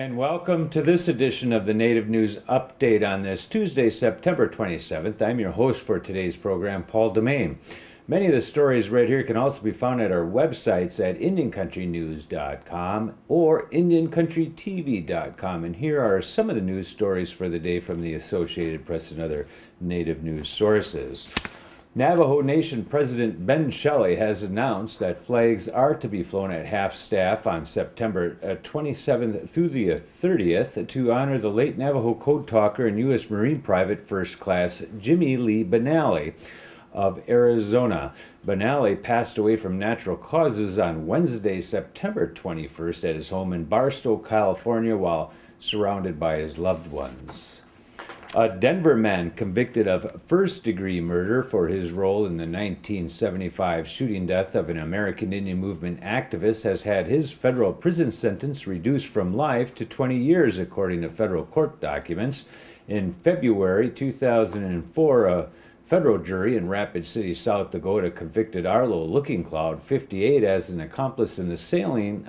And welcome to this edition of the Native News Update on this Tuesday, September 27th. I'm your host for today's program, Paul DeMain. Many of the stories right here can also be found at our websites at IndianCountryNews.com or IndianCountryTV.com. And here are some of the news stories for the day from the Associated Press and other Native news sources. Navajo Nation President Benally has announced that flags are to be flown at half-staff on September 27th through the 30th to honor the late Navajo code talker and U.S. Marine Private First Class Jimmy Lee Benally of Arizona. Benally passed away from natural causes on Wednesday, September 21st at his home in Barstow, California, while surrounded by his loved ones. A Denver man convicted of first-degree murder for his role in the 1975 shooting death of an American Indian Movement activist has had his federal prison sentence reduced from life to 20 years, according to federal court documents. In February 2004, a federal jury in Rapid City, South Dakota convicted Arlo Lookingcloud, 58, as an accomplice in the slaying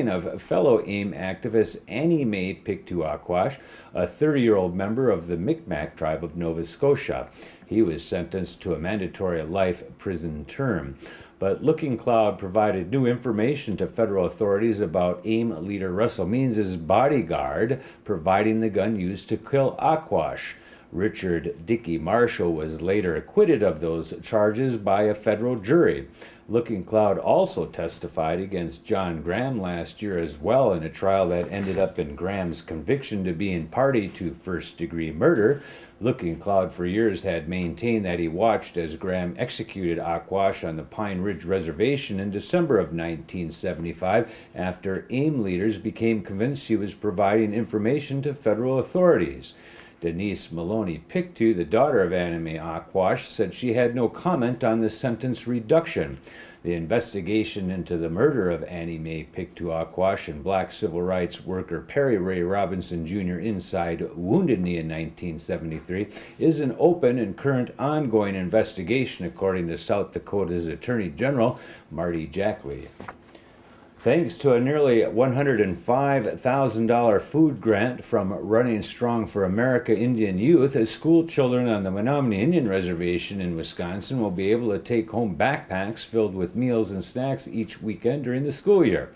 of fellow AIM activist Annie Mae Pictou Aquash, a 30-year-old member of the Micmac tribe of Nova Scotia. He was sentenced to a mandatory life prison term. But Lookingcloud provided new information to federal authorities about AIM leader Russell Means' bodyguard providing the gun used to kill Aquash. Richard Dickey Marshall was later acquitted of those charges by a federal jury. Lookingcloud also testified against John Graham last year as well in a trial that ended up in Graham's conviction to being party to first-degree murder. Lookingcloud for years had maintained that he watched as Graham executed Aquash on the Pine Ridge Reservation in December of 1975 after AIM leaders became convinced he was providing information to federal authorities. Denise Maloney Pictou, the daughter of Annie Mae Aquash, said she had no comment on the sentence reduction. The investigation into the murder of Annie Mae Pictou Aquash and black civil rights worker Perry Ray Robinson Jr. inside Wounded Knee in 1973 is an open and current ongoing investigation, according to South Dakota's Attorney General Marty Jackley. Thanks to a nearly $105,000 food grant from Running Strong for America Indian youth, school children on the Menominee Indian Reservation in Wisconsin will be able to take home backpacks filled with meals and snacks each weekend during the school year.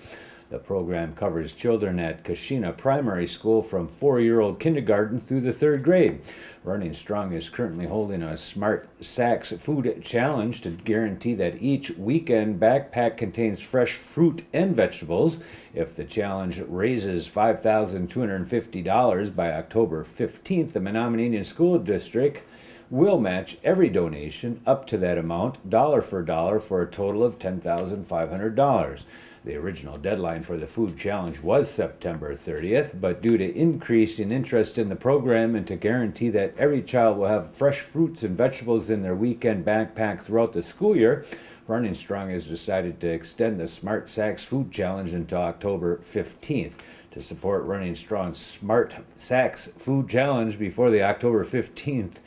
The program covers children at Keshena Primary School from 4-year-old kindergarten through the 3rd grade. Running Strong is currently holding a Smart Sacks Food Challenge to guarantee that each weekend backpack contains fresh fruit and vegetables. If the challenge raises $5,250 by October 15th, the Menominee Indian School District will match every donation up to that amount, dollar for dollar, for a total of $10,500. The original deadline for the food challenge was September 30th, but due to increasing interest in the program and to guarantee that every child will have fresh fruits and vegetables in their weekend backpack throughout the school year, Running Strong has decided to extend the Smart Sacks Food Challenge until October 15th. To support Running Strong's Smart Sacks Food Challenge before the October 15th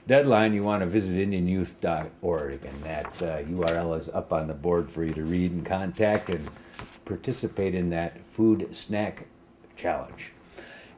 deadline, you want to visit IndianYouth.org, and that URL is up on the board for you to read and contact and participate in that food snack challenge.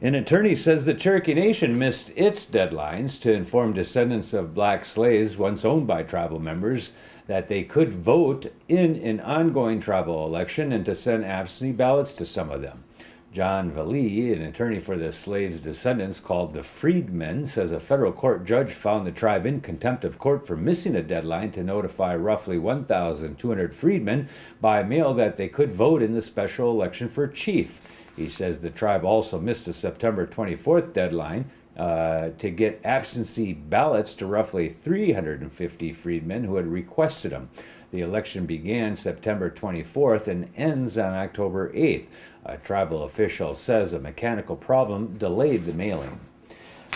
An attorney says the Cherokee Nation missed its deadlines to inform descendants of black slaves once owned by tribal members that they could vote in an ongoing tribal election and to send absentee ballots to some of them. John Vallee, an attorney for the slaves' descendants called the Freedmen, says a federal court judge found the tribe in contempt of court for missing a deadline to notify roughly 1,200 freedmen by mail that they could vote in the special election for chief. He says the tribe also missed a September 24th deadline to get absentee ballots to roughly 350 freedmen who had requested them. The election began September 24th and ends on October 8th. A tribal official says a mechanical problem delayed the mailing.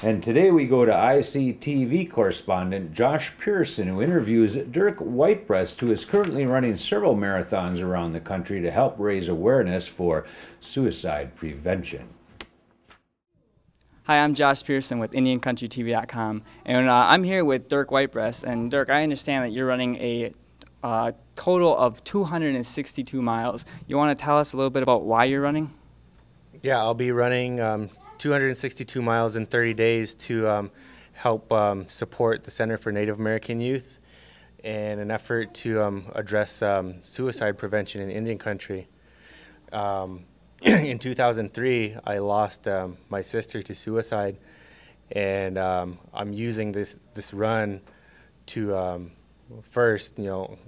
And today we go to ICTV correspondent Josh Pearson, who interviews Dirk Whitebreast, who is currently running several marathons around the country to help raise awareness for suicide prevention. Hi, I'm Josh Pearson with IndianCountryTV.com, and I'm here with Dirk Whitebreast. And Dirk, I understand that you're running a total of 262 miles. You want to tell us a little bit about why you're running? Yeah, I'll be running 262 miles in 30 days to help support the Center for Native American Youth in an effort to address suicide prevention in Indian country. In 2003, I lost my sister to suicide, and I'm using this run to first, to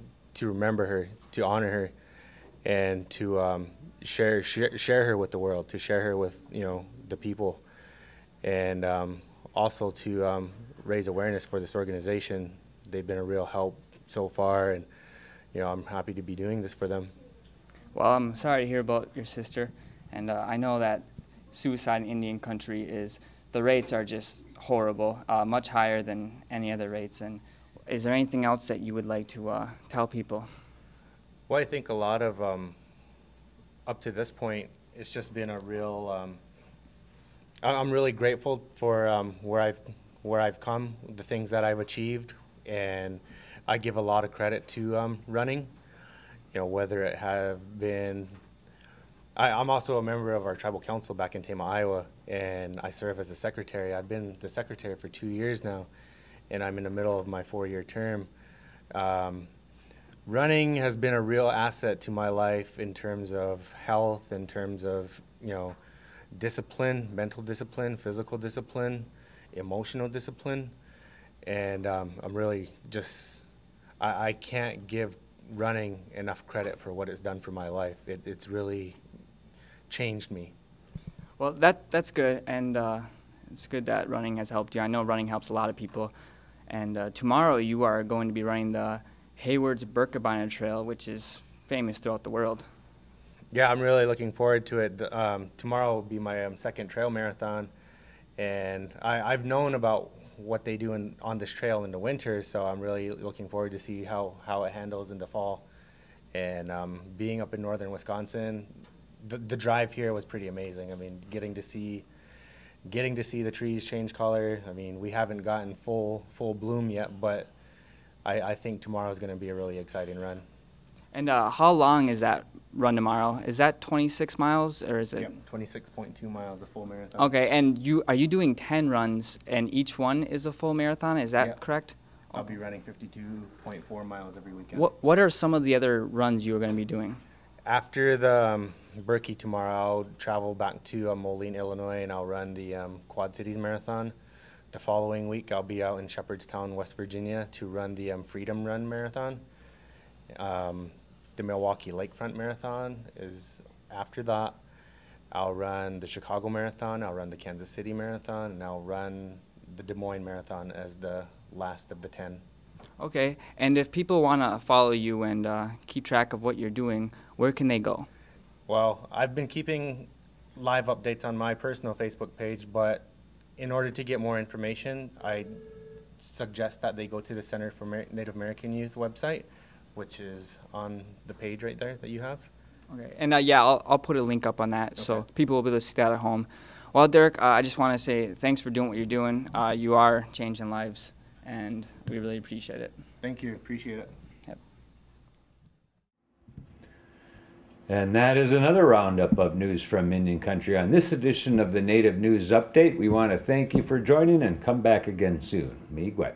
remember her, to honor her, and to share her with the world, to share her with the people, and also to raise awareness for this organization. They've been a real help so far, and I'm happy to be doing this for them. Well, I'm sorry to hear about your sister, and I know that suicide in Indian country the rates are just horrible, much higher than any other rates. And is there anything else that you would like to tell people? Well, I think a lot of, up to this point, it's just been a real, I'm really grateful for where I've come, the things that I've achieved, and I give a lot of credit to running. Whether it have been, I'm also a member of our tribal council back in Tama, Iowa, and I serve as a secretary. I've been the secretary for 2 years now, and I'm in the middle of my 4-year term. Running has been a real asset to my life in terms of health, in terms of, discipline, mental discipline, physical discipline, emotional discipline, and I'm really just, I can't give running enough credit for what it's done for my life. It's really changed me. Well, that's good, and it's good that running has helped you. I know running helps a lot of people, and tomorrow you are going to be running the Hayward's Birkebeiner Trail, which is famous throughout the world. Yeah, I'm really looking forward to it. Tomorrow will be my second trail marathon, and I've known about what they do on this trail in the winter, so I'm really looking forward to see how it handles in the fall. And being up in northern Wisconsin, the drive here was pretty amazing. I mean, getting to see the trees change color. I mean, we haven't gotten full bloom yet, but I think tomorrow is going to be a really exciting run. And how long is that run tomorrow? Is that 26 miles, or is it? Yep, 26.2 miles, a full marathon. Okay, and are you doing 10 runs, and each one is a full marathon? Is that correct? I'll be running 52.4 miles every weekend. What are some of the other runs you are going to be doing? After the Berkey tomorrow, I'll travel back to Moline, Illinois, and I'll run the Quad Cities Marathon. The following week, I'll be out in Shepherdstown, West Virginia, to run the Freedom Run Marathon. The Milwaukee Lakefront Marathon is after that. I'll run the Chicago Marathon, I'll run the Kansas City Marathon, and I'll run the Des Moines Marathon as the last of the 10. Okay, and if people want to follow you and keep track of what you're doing, where can they go? Well, I've been keeping live updates on my personal Facebook page, but in order to get more information, I suggest that they go to the Center for Native American Youth website, which is on the page right there that you have. Okay, and yeah, I'll put a link up on that, so people will be able to see that at home. Well, Dirk, I just want to say thanks for doing what you're doing. You are changing lives, and we really appreciate it. Thank you. Appreciate it. Yep. And that is another roundup of news from Indian Country. On this edition of the Native News Update, we want to thank you for joining and come back again soon. Miigwech.